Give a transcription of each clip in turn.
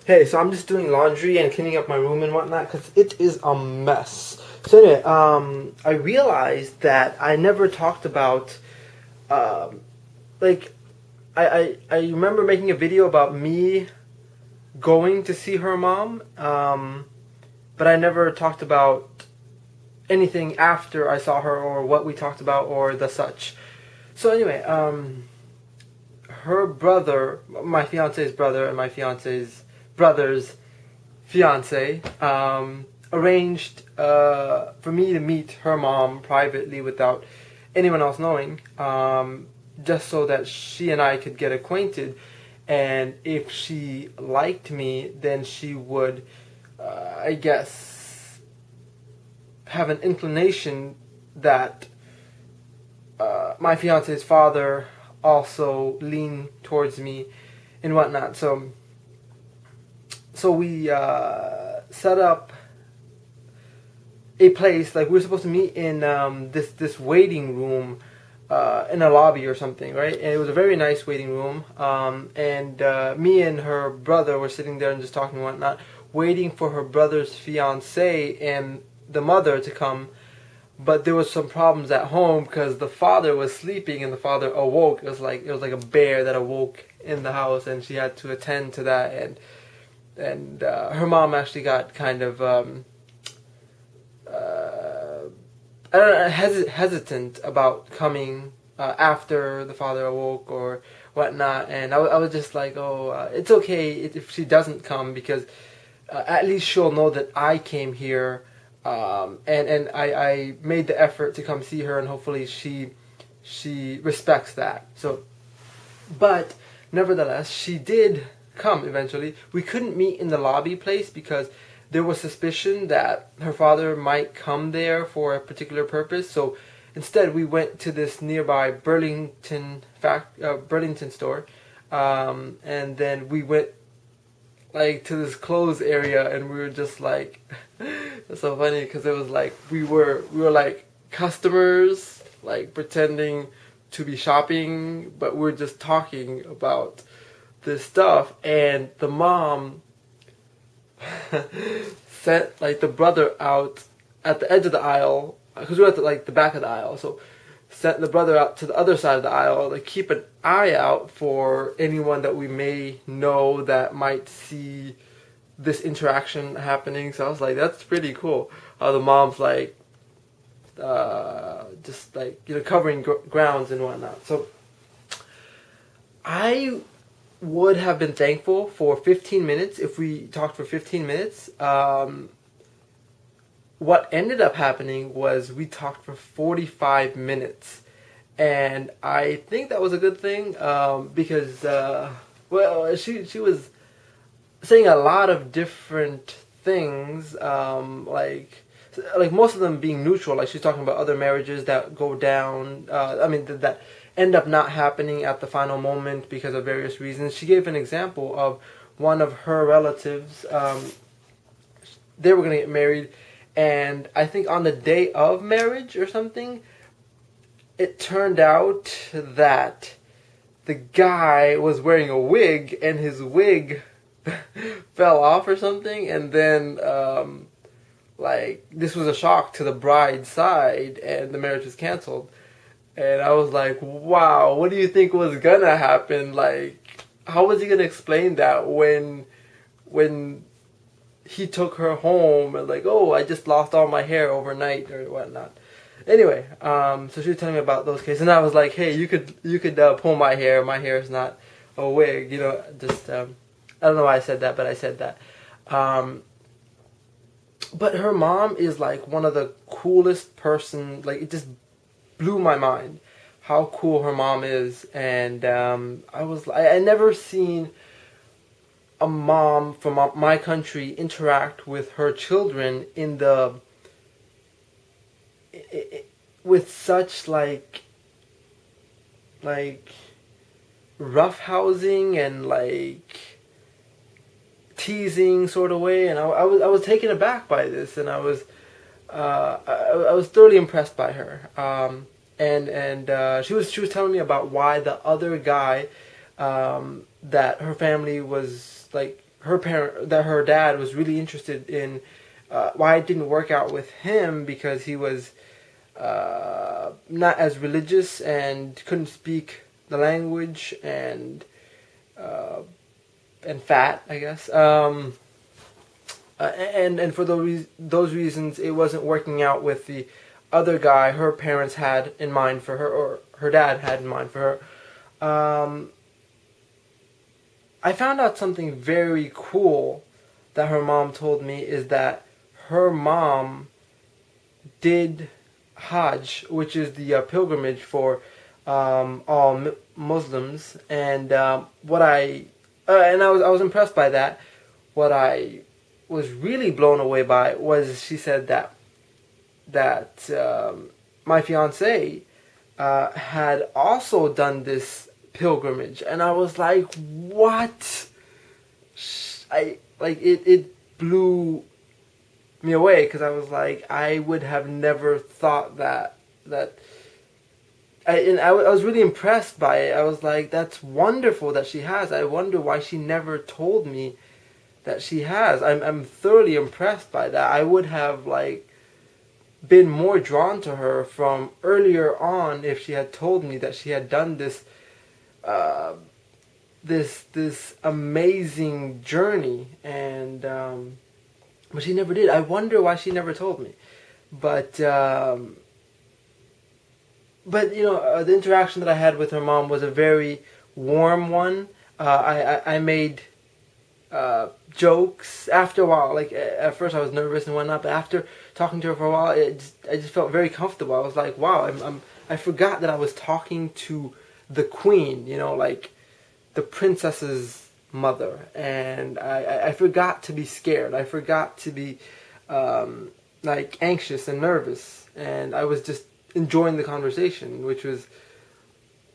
Hey, so I'm just doing laundry and cleaning up my room and whatnot because it is a mess. So anyway, I realized that I never talked about, um, like, I remember making a video about me going to see her mom, but I never talked about anything after I saw her or what we talked about or the such. So anyway, her brother, my fiance's brother, and my fiance's brother's fiance arranged for me to meet her mom privately without anyone else knowing, just so that she and I could get acquainted. And if she liked me, then she would, I guess, have an inclination that my fiance's father also leaned towards me and whatnot. So we set up a place, like we were supposed to meet in this waiting room in a lobby or something, right? And it was a very nice waiting room. And me and her brother were sitting there and just talking and whatnot, waiting for her brother's fiance and the mother to come. But there was some problems at home because the father was sleeping and the father awoke. It was like a bear that awoke in the house, and she had to attend to that. And her mom actually got kind of I don't know, hesitant about coming after the father awoke or whatnot. And I was just like, oh, it's okay if she doesn't come because at least she'll know that I came here, and I made the effort to come see her, and hopefully she respects that. So, but nevertheless, she did come eventually. We couldn't meet in the lobby place because there was suspicion that her father might come there for a particular purpose. So instead, we went to this nearby Burlington store, and then we went like to this clothes area, and we were just like, it's so funny because it was like we were like customers, like pretending to be shopping, but we're just talking about this stuff. And the mom sent like the brother out at the edge of the aisle because we were at the back of the aisle, so sent the brother out to the other side of the aisle to keep an eye out for anyone that we may know that might see this interaction happening. So I was like, that's pretty cool. The mom's like just like, covering grounds and whatnot. So I would have been thankful for 15 minutes if we talked for 15 minutes. What ended up happening was we talked for 45 minutes. And I think that was a good thing because, she was saying a lot of different things, like most of them being neutral. Like she's talking about other marriages that go down, that end up not happening at the final moment because of various reasons. She gave an example of one of her relatives. They were going to get married, and I think on the day of marriage or something, it turned out that the guy was wearing a wig, and his wig fell off or something, and then this was a shock to the bride's side, and the marriage was canceled. And I was like, wow, what do you think was gonna happen? Like, how was he gonna explain that when he took her home and like, oh, I just lost all my hair overnight or whatnot. Anyway, so she was telling me about those cases, and I was like, hey, you could pull my hair. My hair is not a wig, just I don't know why I said that, but I said that. But her mom is like one of the coolest person. Like, it just blew my mind how cool her mom is. And I never seen a mom from my country interact with her children with such like roughhousing and like teasing sort of way. And I was taken aback by this, and I was thoroughly impressed by her. And she was telling me about why the other guy that her family was like her dad was really interested in why it didn't work out with him, because he was not as religious and couldn't speak the language, and fat, I guess. And for those reasons, it wasn't working out with the other guy her parents had in mind for her, or her dad had in mind for her. I found out something very cool that her mom told me, is that her mom did Hajj, which is the pilgrimage for all Muslims, and I was impressed by that. What I was really blown away by was, she said that my fiance had also done this pilgrimage, and I was like, what? It blew me away, because I was like, I would have never thought that I was really impressed by it. I was like, that's wonderful that she has. I wonder why she never told me that she has. I'm thoroughly impressed by that. I would have been more drawn to her from earlier on if she had told me that she had done this this amazing journey, and but she never did. I wonder why she never told me. But the interaction that I had with her mom was a very warm one. I made jokes after a while. At first I was nervous and whatnot, but after talking to her for a while, I just felt very comfortable. I was like, wow, I forgot that I was talking to the queen, the princess's mother, and I forgot to be scared. I forgot to be anxious and nervous, and I was just enjoying the conversation, which was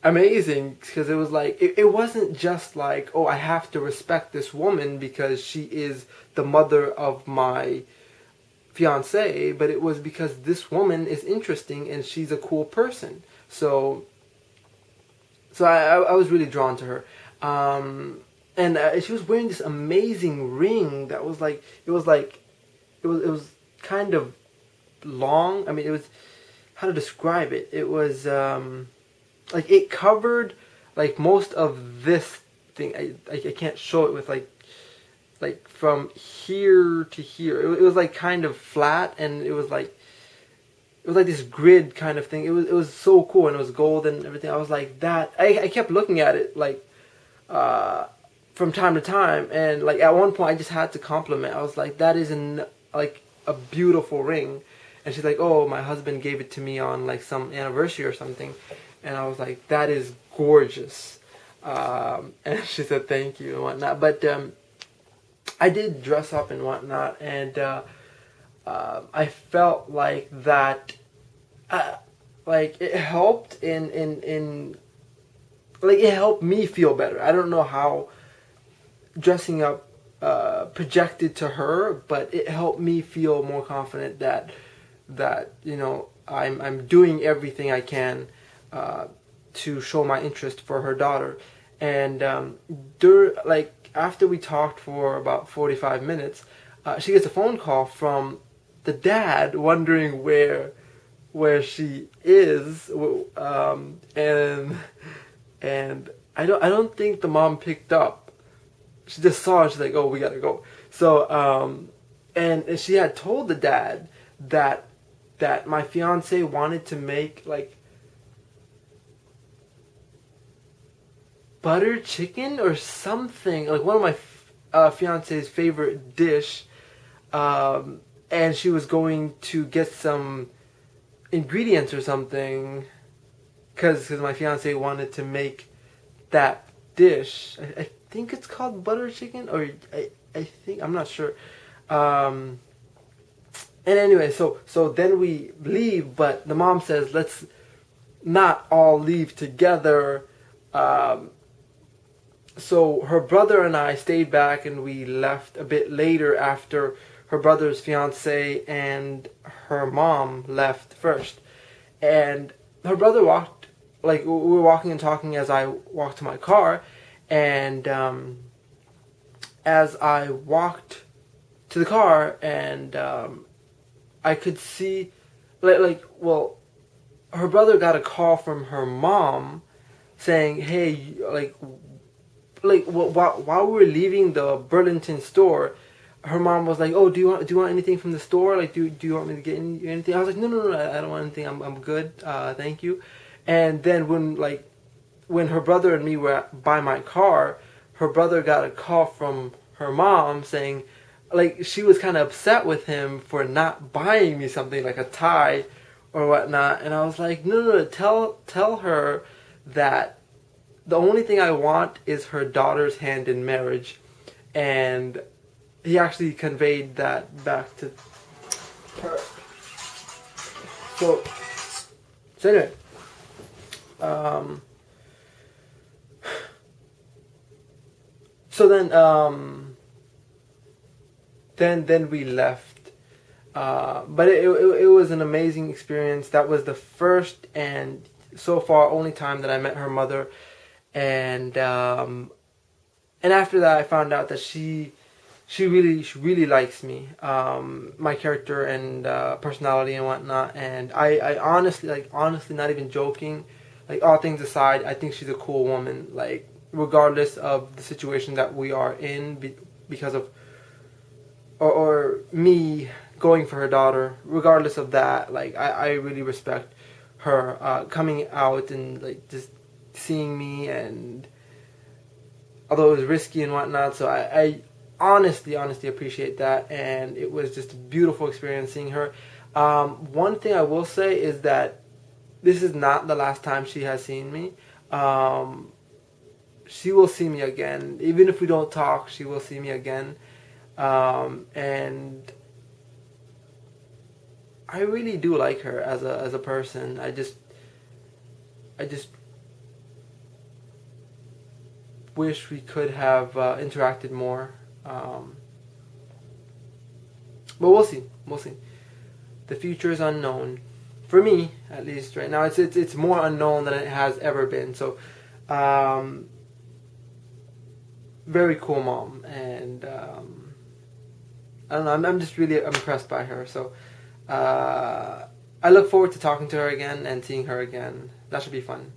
amazing, because it was it wasn't just oh, I have to respect this woman because she is the mother of my fiance, but it was because this woman is interesting and she's a cool person. So I was really drawn to her. And she was wearing this amazing ring that was it was kind of long. I mean, it was, how to describe it? It was it covered most of this thing. I can't show it with from here to here. It was kind of flat, and it was this grid kind of thing. It was so cool, and it was gold and everything. I was like that. I kept looking at it from time to time, and at one point I just had to compliment. I was like, that is a beautiful ring. And she's like, oh, my husband gave it to me on some anniversary or something. And I was like, that is gorgeous. And she said thank you and whatnot. But I did dress up and whatnot, and I felt like that it helped in it helped me feel better. I don't know how dressing up projected to her, but it helped me feel more confident that I'm doing everything I can to show my interest for her daughter. And after we talked for about 45 minutes, she gets a phone call from the dad wondering where she is, and I don't think the mom picked up. She just saw it. She's like, oh, we gotta go. So and she had told the dad that my fiance wanted to make butter chicken or something, one of my fiance's favorite dish, and she was going to get some ingredients or something, because my fiance wanted to make that dish. I think it's called butter chicken, or I think, I'm not sure. And anyway, so then we leave, but the mom says, let's not all leave together. So her brother and I stayed back, and we left a bit later after her brother's fiance and her mom left first. And her brother walked, we were walking and talking as I walked to my car, and as I walked to the car, and I could see, well, her brother got a call from her mom saying, "Hey, while we were leaving the Burlington store, her mom was like, "Oh, do you want anything from the store? Like, do you want me to get anything?" I was like, "No, I don't want anything. I'm good. Thank you." And then when her brother and me were by my car, her brother got a call from her mom saying, like, she was kind of upset with him for not buying me something like a tie or whatnot. And I was like, no, tell her that the only thing I want is her daughter's hand in marriage. And he actually conveyed that back to her. So anyway, so then we left. But it was an amazing experience. That was the first and so far only time that I met her mother, and after that I found out that she really likes me, my character and personality and whatnot. And I honestly, not even joking, like, all things aside, I think she's a cool woman. Like, regardless of the situation that we are in, because of or me going for her daughter, regardless of that, like, I really respect her coming out and, like, just seeing me. And although it was risky and whatnot, so I honestly appreciate that, and it was just a beautiful experience seeing her. One thing I will say is that this is not the last time she has seen me. She will see me again, even if we don't talk. She will see me again. And I really do like her as a person. I just wish we could have interacted more. But we'll see. The future is unknown, for me at least. Right now, it's more unknown than it has ever been. So, very cool mom, and I don't know. I'm just really impressed by her. So, I look forward to talking to her again and seeing her again. That should be fun.